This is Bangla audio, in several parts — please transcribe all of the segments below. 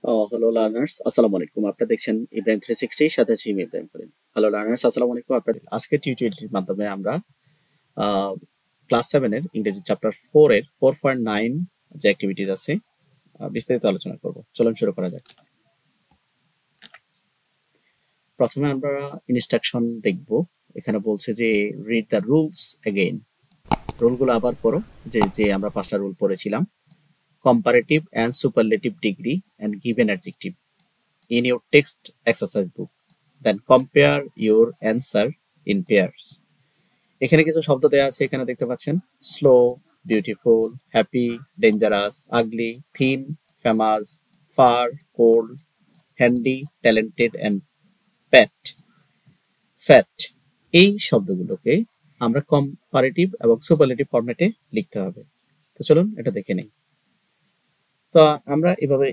হ্যালো লার্নার্স, আসসালামু আলাইকুম। আপনারা দেখছেন ইব্রাহিম 360 এর সাথে আছি আমি ইব্রাহিম করিম। হ্যালো লার্নার্স, আসসালামু আলাইকুম। আপনাদের আজকের টিউটোরিয়ালটির মাধ্যমে আমরা ক্লাস 7 এর ইংরেজি চ্যাপ্টার 4 এর 4.9 যে অ্যাক্টিভিটিস আছে বিস্তারিত আলোচনা করব। চলুন শুরু করা যাক। প্রথমে আমরা ইনস্ট্রাকশন দেখব। এখানে বলছে যে রিড দ্য রুলস এগেইন। রুলগুলো আবার পড়ো। যে আমরা 5টা রুল পড়েছিলাম। Comparative and superlative degree and given adjective in your text exercise book. Then compare your answer in pairs. এখানে কিছু শব্দ দেওয়া আছে, এখানে দেখতে পাচ্ছেন slow, beautiful, happy, dangerous, ugly, thin, famous, far, cold, handy, talented and pat fat. এই শব্দগুলোকে আমরা কম্পারেটিভ এবং সুপারলেটিভ ফরম্যাটে লিখতে হবে। তো চলুন এটা দেখে নেই। তো আমরা এভাবে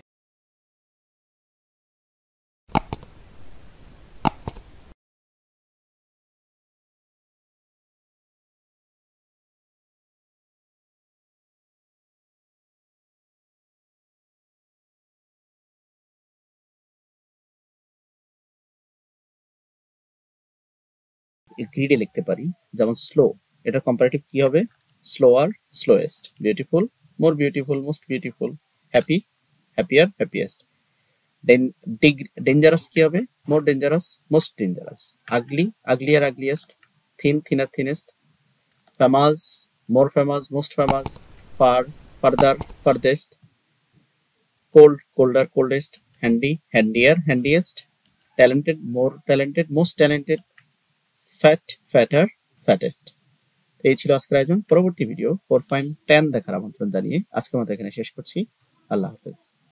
গ্রিডে লিখতে পারি। যেমন স্লো, এটা কম্পারেটিভ কি হবে? Slower, slowest, beautiful, more beautiful, most beautiful, happy, happier, happiest. Dangerous কি হবে? More dangerous, most dangerous. Ugly, uglier, ugliest. Thin, thinner, thinnest. Famous, more famous, most famous. Far, farther, farthest. Cold, colder, coldest. Handy, handier, handiest. Talented, more talented, most talented. Fat, fatter, fattest. এই ছিল আজকের আয়োজন। পরবর্তী ভিডিও 4.10 দেখার আমন্ত্রণ জানিয়ে আজকের মতো এখানে শেষ করছি। আল্লাহ হাফেজ।